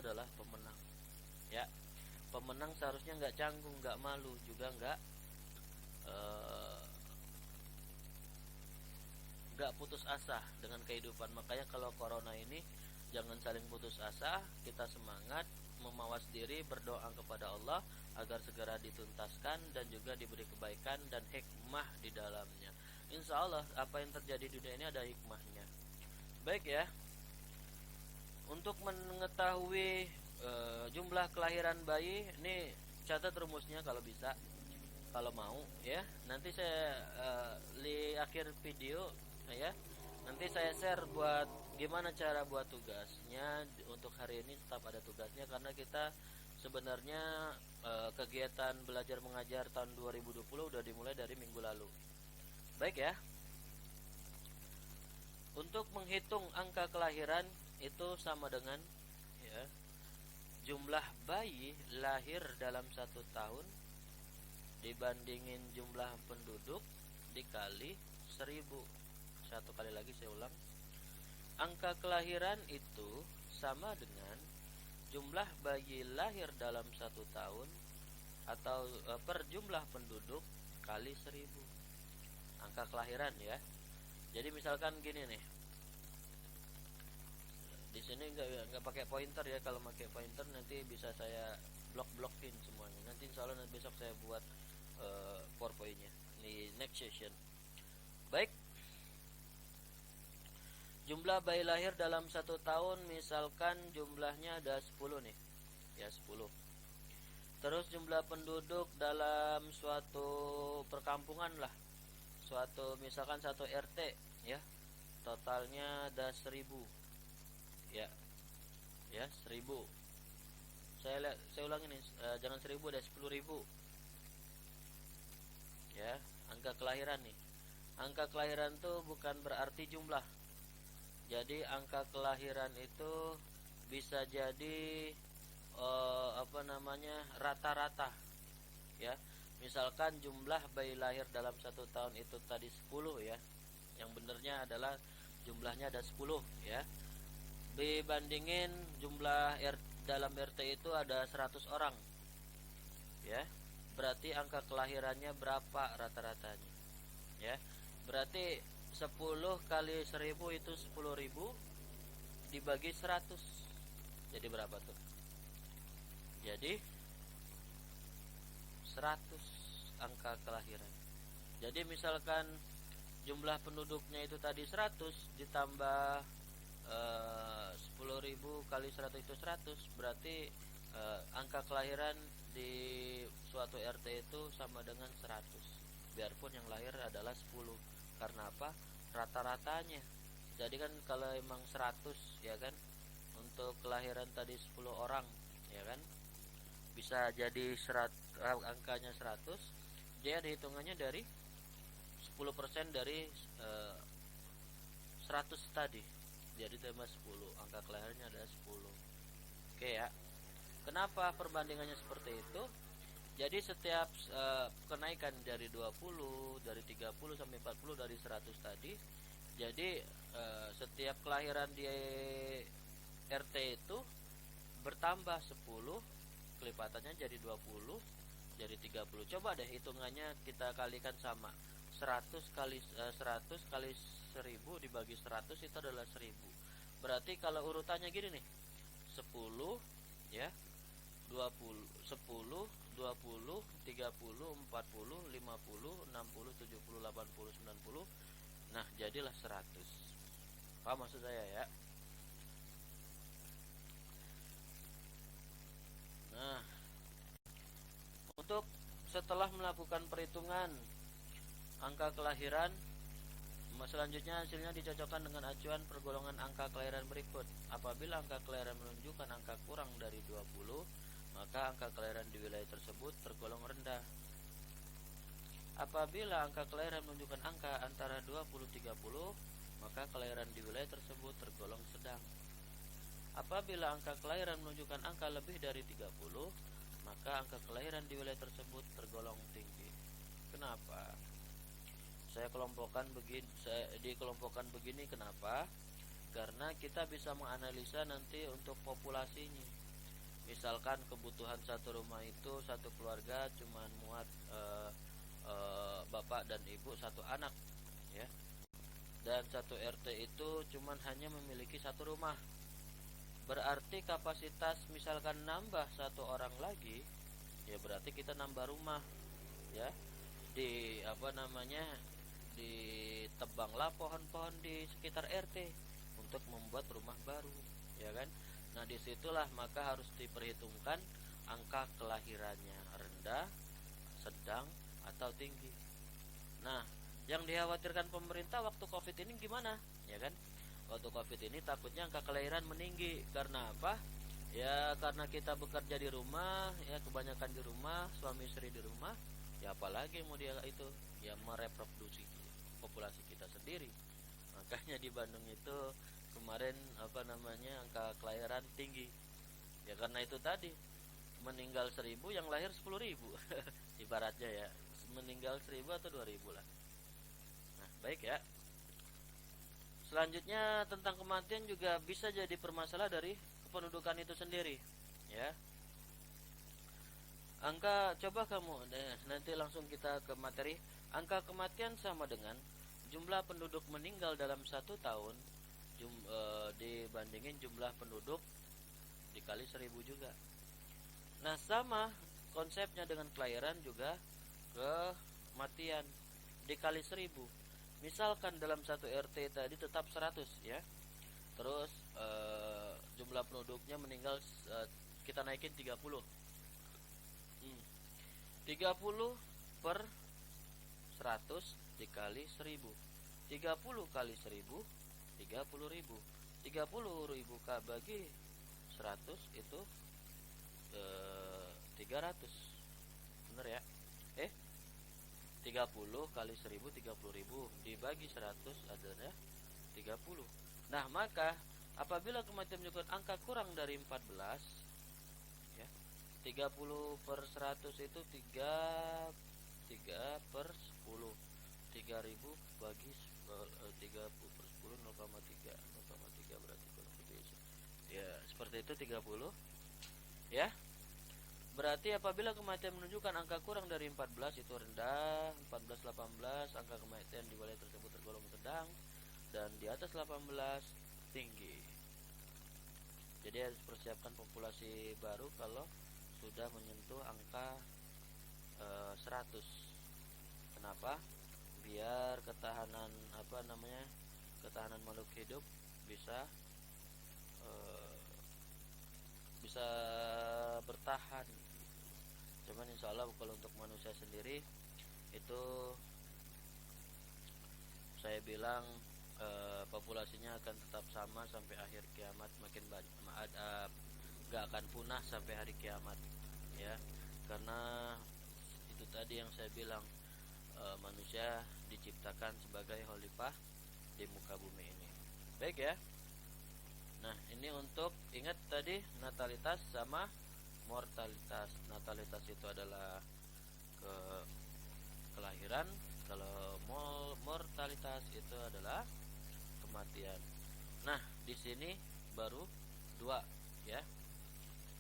adalah pemenang. Ya, pemenang seharusnya nggak canggung, nggak malu, juga eh, nggak putus asa dengan kehidupan. Makanya kalau corona ini jangan saling putus asa, kita semangat, memawas diri, berdoa kepada Allah agar segera dituntaskan dan juga diberi kebaikan dan hikmah di dalamnya. Insya Allah apa yang terjadi di dunia ini ada hikmahnya. Baik ya, untuk mengetahui jumlah kelahiran bayi, ini catat rumusnya kalau bisa, kalau mau ya. Nanti saya di akhir video ya, nanti saya share buat gimana cara buat tugasnya. Untuk hari ini tetap ada tugasnya karena kita sebenarnya kegiatan belajar mengajar tahun 2020 udah dimulai dari minggu lalu. Baik ya, untuk menghitung angka kelahiran itu sama dengan ya, jumlah bayi lahir dalam 1 tahun dibandingin jumlah penduduk dikali 1000. Satu kali lagi saya ulang, angka kelahiran itu sama dengan jumlah bayi lahir dalam 1 tahun atau per jumlah penduduk kali 1000. Angka kelahiran ya. Jadi misalkan gini nih, di sini nggak pakai pointer ya. Kalau pakai pointer nanti bisa saya blok-blokin semuanya. Nanti insya Allah besok saya buat PowerPoint-nya di next session. Baik, jumlah bayi lahir dalam 1 tahun misalkan jumlahnya ada 10 nih ya, 10. Terus jumlah penduduk dalam suatu perkampungan lah, suatu misalkan satu RT ya, totalnya ada 1000 ya, 1000. Saya ulangi nih, jangan 1000, ada 10.000 ya. Angka kelahiran nih, angka kelahiran tuh bukan berarti jumlah. Jadi angka kelahiran itu bisa jadi rata-rata ya. Misalkan jumlah bayi lahir dalam 1 tahun itu tadi 10 ya, yang benernya adalah jumlahnya ada 10 ya, dibandingin jumlah dalam RT itu ada 100 orang ya. Berarti angka kelahirannya berapa rata-ratanya ya. Berarti 10 kali 1000 itu 10.000 dibagi 100 jadi berapa tuh? Jadi 100 angka kelahiran. Jadi misalkan jumlah penduduknya itu tadi 100 ditambah 10.000 kali 100 itu 100, berarti angka kelahiran di suatu RT itu sama dengan 100 biarpun yang lahir adalah 10. Karena apa? Rata-ratanya. Jadi kan kalau emang 100 ya kan, untuk kelahiran tadi 10 orang ya kan, bisa jadi angkanya 100, dia dihitungannya dari 10% dari 100 tadi, jadi tambah 10, angka kelahirannya adalah 10. Oke ya. Kenapa perbandingannya seperti itu? Jadi setiap kenaikan dari 20, dari 30 sampai 40 dari 100 tadi, jadi setiap kelahiran di RT itu bertambah 10, kelipatannya jadi 20, jadi 30. Coba deh hitungannya kita kalikan sama 100 kali 1000 dibagi 100 itu adalah 1000. Berarti kalau urutannya gini nih, 10 ya, 20, 10, 20, 30, 40, 50, 60, 70, 80, 90. Nah, jadilah 100. Paham maksud saya ya? Nah, untuk setelah melakukan perhitungan angka kelahiran, selanjutnya hasilnya dicocokkan dengan acuan pergolongan angka kelahiran berikut. Apabila angka kelahiran menunjukkan angka kurang dari 20, maka angka kelahiran di wilayah tersebut tergolong rendah. Apabila angka kelahiran menunjukkan angka antara 20-30, maka kelahiran di wilayah tersebut tergolong sedang. Apabila angka kelahiran menunjukkan angka lebih dari 30, maka angka kelahiran di wilayah tersebut tergolong tinggi. Kenapa? Saya dikelompokkan begini, kenapa? Karena kita bisa menganalisa nanti untuk populasinya. Misalkan kebutuhan satu rumah itu satu keluarga cuman muat bapak dan ibu satu anak, ya. Dan satu RT itu cuman hanya memiliki satu rumah. Berarti kapasitas misalkan nambah satu orang lagi, ya berarti kita nambah rumah, ya. Di apa namanya? Ditebanglah pohon-pohon di sekitar RT untuk membuat rumah baru, ya kan? Nah, disitulah maka harus diperhitungkan angka kelahirannya rendah, sedang, atau tinggi. Nah, yang dikhawatirkan pemerintah waktu COVID ini gimana? Ya kan? Waktu COVID ini takutnya angka kelahiran meninggi. Karena apa? Ya karena kita bekerja di rumah, ya kebanyakan di rumah, suami istri di rumah, ya apalagi mau dia itu, ya mereproduksi populasi kita sendiri. Makanya di Bandung itu kemarin apa namanya angka kelahiran tinggi. Ya karena itu tadi, meninggal 1.000 yang lahir 10.000 ibaratnya ya, meninggal 1.000 atau 2.000 lah. Nah baik ya. Selanjutnya tentang kematian juga bisa jadi permasalahan dari kependudukan itu sendiri, ya. Angka, coba kamu nanti langsung kita ke materi. Angka kematian sama dengan jumlah penduduk meninggal dalam 1 tahun dibandingin jumlah penduduk dikali 1.000 juga. Nah sama konsepnya dengan kelahiran juga kematian dikali 1.000. Misalkan dalam satu RT tadi tetap 100, ya. Terus jumlah penduduknya meninggal kita naikin 30. 30 per 100 dikali 1.000. 30 kali 1.000 30.000. 30.000 bagi 100 itu 300. Bener ya? 30 kali 1.000 30.000 dibagi 100 adalah 30. Nah, maka apabila kematian menunjukkan angka kurang dari 14, ya. 30 per 100 itu 3 per 10. 3.000 bagi 30 per 10 0,3. 0,3 berarti kurang lebih. Ya, seperti itu 30. Ya. Berarti apabila kematian menunjukkan angka kurang dari 14 itu rendah, 14-18 angka kematian di wilayah tersebut tergolong sedang, dan di atas 18 tinggi. Jadi harus persiapkan populasi baru kalau sudah menyentuh angka 100. Kenapa? Biar ketahanan ketahanan makhluk hidup bisa bertahan. Cuman insya Allah kalau untuk manusia sendiri itu saya bilang populasinya akan tetap sama sampai akhir kiamat, makin banyak, gak akan punah sampai hari kiamat, ya. Karena itu tadi yang saya bilang, manusia diciptakan sebagai khalifah di muka bumi ini. Baik ya. Nah, ini untuk ingat tadi natalitas sama mortalitas. Natalitas itu adalah kelahiran, kalau mortalitas itu adalah kematian. Nah, di sini baru 2, ya.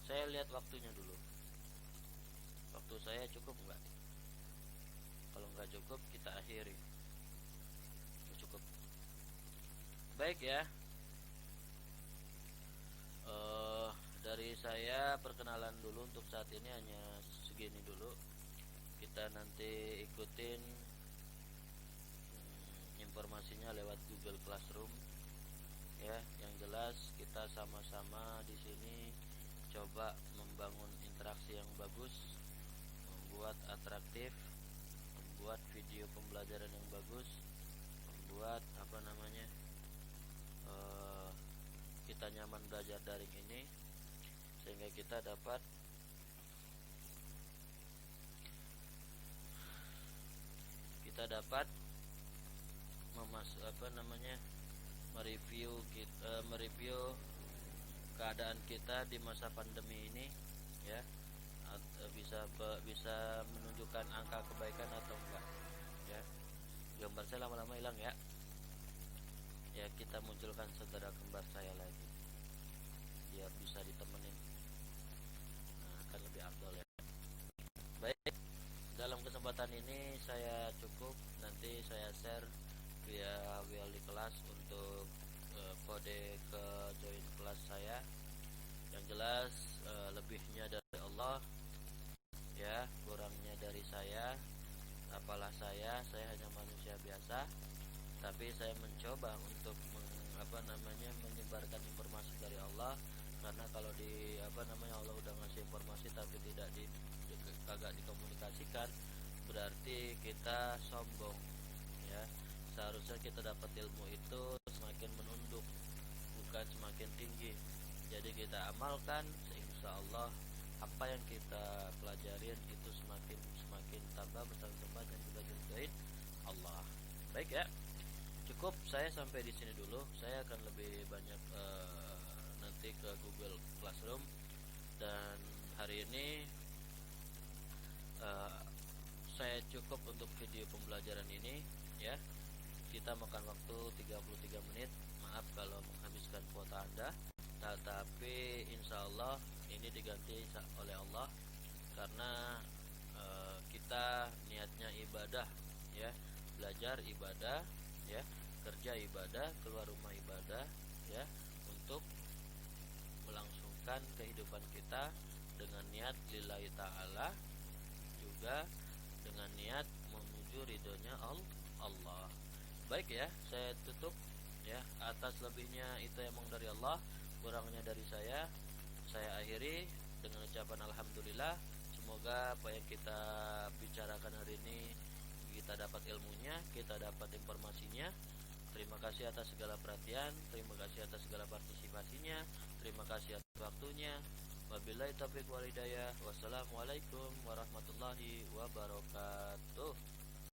Saya lihat waktunya dulu. Waktu saya cukup enggak? Kalau enggak cukup kita akhiri. Cukup. Baik ya. Dari saya perkenalan dulu untuk saat ini hanya segini dulu. Kita nanti ikutin informasinya lewat Google Classroom, ya. Yang jelas kita sama-sama di sini coba membangun interaksi yang bagus, membuat atraktif, membuat video pembelajaran yang bagus, membuat kita nyaman belajar daring ini, sehingga kita dapat mereview keadaan kita di masa pandemi ini, ya. Bisa menunjukkan angka kebaikan atau enggak, ya. Gambar saya lama-lama hilang ya. Ya, kita munculkan saudara kembar saya lagi biar bisa ditemenin. ini saya cukup, nanti saya share via WL di kelas untuk kode ke join kelas saya. Yang jelas lebihnya dari Allah ya, kurangnya dari saya. Apalah saya hanya manusia biasa, tapi saya mencoba untuk menyebarkan informasi dari Allah. Karena kalau Allah udah ngasih informasi tapi kagak dikomunikasikan, berarti kita sombong ya. Seharusnya kita dapat ilmu itu semakin menunduk, bukan semakin tinggi. Jadi kita amalkan, insya Allah apa yang kita pelajarin itu semakin tambah bertambah dan juga diridhoi Allah. Baik ya, cukup saya sampai di sini dulu. Saya akan lebih banyak nanti ke Google Classroom, dan hari ini saya cukup untuk video pembelajaran ini ya. Kita makan waktu 33 menit. Maaf kalau menghabiskan kuota Anda, tetapi insya Allah ini diganti oleh Allah, karena kita niatnya ibadah ya, belajar ibadah ya, kerja ibadah, keluar rumah ibadah ya, untuk melangsungkan kehidupan kita dengan niat lillahi ta'ala, juga dengan niat menuju ridhonya Allah. Baik ya, saya tutup ya. Atas lebihnya itu emang dari Allah, kurangnya dari saya akhiri dengan ucapan alhamdulillah. Semoga apa yang kita bicarakan hari ini kita dapat ilmunya, kita dapat informasinya. Terima kasih atas segala perhatian, terima kasih atas segala partisipasinya, terima kasih atas waktunya. Wabillahi taufiq wal hidayah. Wassalamualaikum warahmatullahi wabarakatuh.